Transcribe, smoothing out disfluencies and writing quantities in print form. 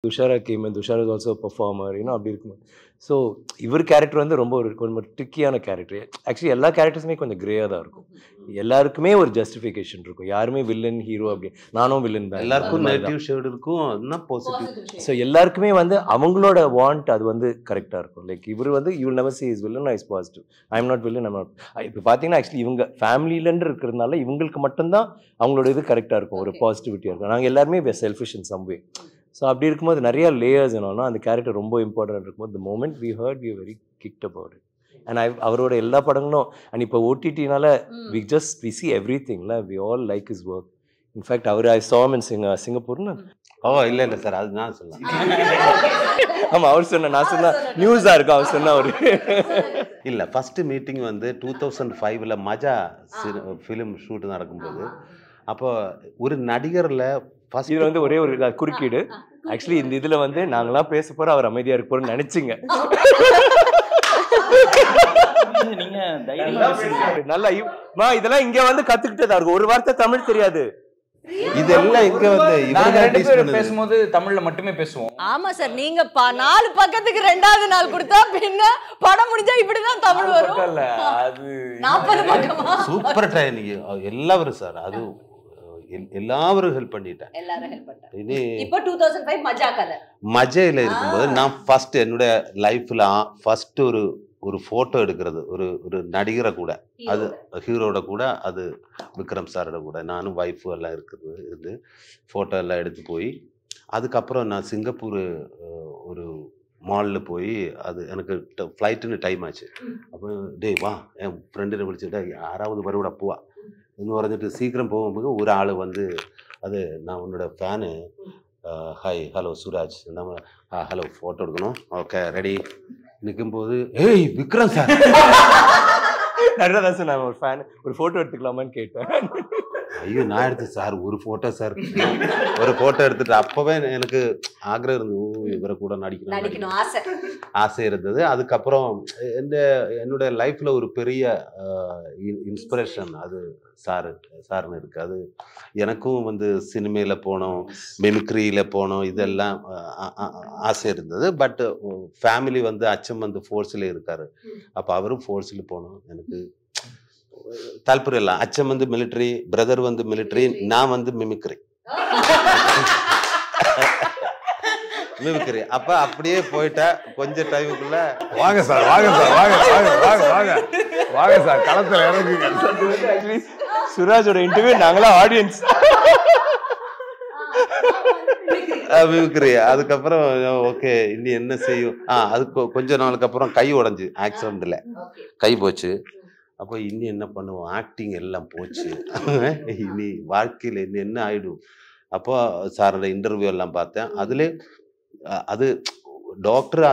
Dushara game Tushar is also performer அப்படி இருக்கும். So இவர் கேரக்டர் வந்து ரொம்ப கொஞ்சம் ட்ரிக்கியான கேரக்டர். ஆக்சுவலி எல்லா கேரக்டர்ஸுமே கொஞ்சம் கிரேயாக தான் இருக்கும். எல்லாருக்குமே ஒரு ஜஸ்டிஃபிகேஷன் இருக்கும். யாருமே வில்லன் ஹீரோ அப்படி நானும் வில்லன் தான். எல்லாருக்கும் நெகட்டிவ் ஷேட் இருக்கும், பாசிட்டிவ். ஸோ எல்லாருக்குமே வந்து அவங்களோட வாண்ட் அது வந்து கரெக்டாக இருக்கும். லைக் இவர் வந்து you never sea is villain is positive. I am not villain, I'm not. இப்போ பார்த்தீங்கன்னா ஆக்சுவலி இவங்க ஃபேமிலியிலன்னு இருக்கிறதுனால இவங்களுக்கு மட்டும்தான் அவங்களோட இது கரெக்டாக இருக்கும், ஒரு பாசிட்டிவிட்டியாக இருக்கும். நாங்கள் எல்லாருமே selfish in some way. So அப்படி இருக்கும்போது நிறைய லேயர்ஸ் என்னன்னா அந்த கேரக்டர் ரொம்ப இம்பார்ட்டன்ட் இருக்கும்போது the moment we heard we very kicked about it. And அவரோட எல்லா படங்களும் அண்ட் இப்போ ஓடிடினால வி சி எவ்ரி திங்ல we all like is work. In fact அவர் ஐ சா இன் சிங்கப்பூர்னு. இல்லை சார், அது நான் சொல்லலாம். ஆமாம், அவர் சொன்ன, நான் சொன்ன நியூஸாக இருக்கும், அவர் சொன்ன ஒரு இல்லை. ஃபஸ்ட்டு மீட்டிங் வந்து 2005 மஜா ஃபிலிம் ஷூட் நடக்கும்போது, அப்போ ஒரு நடிகரில் ஃபர்ஸ்ட் இது வந்து ஒரே ஒரு குறுக்கீடு. ஆக்சுவலி இந்த இதுல வந்து நாங்களாம் பேச போறோம், அவர் அமைதியா இருக்க போறோம்னு நினைச்சிங்க. நல்லா இதெல்லாம் இங்க வந்து கத்துக்கிட்டதா இருக்கும். ஒரு வார்த்தை தமிழ் தெரியாது. இதெல்லாம் இங்க வந்து பேசும்போது தமிழ்ல மட்டுமே பேசுவோம். ஆமா சார், நீங்க 4 பக்கத்துக்கு 2வது நாள் கொடுத்தா பின்ன படம் முடிஞ்சா இப்படிதான் தமிழ் வரும். அது 40 பக்கமா? சூப்பர் ட்ரைனிங் எல்லாரும் சார். அது எல்லாரும் ஹெல்ப் பண்ணிட்டேன். எல்லாரும் ஹெல்ப் பண்ணிட்டாங்க. இப்போ 2005 மஜா கதை மஜையில இருக்கும்போது நான் ஃபர்ஸ்ட் என்னுடைய லைஃப்ல ஃபர்ஸ்ட் ஒரு போட்டோ எடுக்கிறது, ஒரு நடிகரை கூட, அது ஹீரோட கூட, அது விக்ரம் சாரோட கூட, நானும் ஒய்ஃபு எல்லாம் இருந்து ஃபோட்டோ எல்லாம் எடுத்து போய், அதுக்கப்புறம் நான் சிங்கப்பூர் ஒரு மாலில் போய், அது எனக்கு ஃப்ளைட்டுன்னு டைம் ஆச்சு. அப்போ டே வா, என் ஃப்ரெண்டு விളിച്ചിട്ട് யாராவது வருவிட போவா എന്ന് പറഞ്ഞിട്ട് சீக்கிரம் போகும்போது ஒரு ஆள் வந்து, அது நான் உன்னோட ஃபேனு, ஹாய் ஹலோ சுராஜ், நம்ம ஹலோ ஃபோட்டோ எடுக்கணும், ஓகே ரெடி நிற்கும்போது, ஏய் விக்ரம் சார். நல்லதான் சார், நான் ஒரு ஃபேன், ஒரு ஃபோட்டோ எடுத்துக்கலாமான்னு கேட்டேன். ஐயோ நான் எடுத்தேன் சார், ஒரு ஃபோட்டோ சார், ஒரு ஃபோட்டோ எடுத்துட்டு அப்போவே எனக்கு ஆக்ரகம் இருந்தது, இவரை கூட நடிக்கணும் ஆசை இருந்தது. அதுக்கப்புறம் என்னுடைய லைஃப்பில் ஒரு பெரிய இன்ஸ்பிரேஷன் அது சார்னு இருக்குது. அது எனக்கும் வந்து சினிமையில் போனோம், மிமிக்ரியில் போனோம், இதெல்லாம் ஆசை இருந்தது. பட் ஃபேமிலி வந்து அச்சம் வந்து ஃபோர்ஸில் இருக்கார். அப்போ அவரும் ஃபோர்ஸில் போனோம். எனக்கு தால்பரியம் இல்லை. அச்சம் வந்து மிலிட்ரி, பிரதர் வந்து மிலிட்ரி, நான் வந்து மிமிக்ரி. அப்ப அப்படியே போயிட்டா கொஞ்சம் டைமுக்குள்ள வாங்க சார், வாங்க சார், வாங்க வாங்க வாங்க வாங்க வாங்க சார், களத்துல இறங்குங்க. சுராஜோட இன்டர்வியூ நாங்களாம் ஆடியன்ஸ். மிமிக்ரி. அதுக்கப்புறம் ஓகே இனி என்ன செய்யும், அதுக்கு கொஞ்ச நாளுக்கு அப்புறம் கை உடைஞ்சு ஆக்சிடென்ட்ல கை போச்சு. அப்போ இனி என்ன பண்ணுவோம், ஆக்டிங் எல்லாம் போச்சு, இனி வாழ்க்கையில் இனி என்ன ஆயிடும். அப்போ சாரோட இன்டர்வியூ எல்லாம் பார்த்தேன். அதுல அது டாக்டர்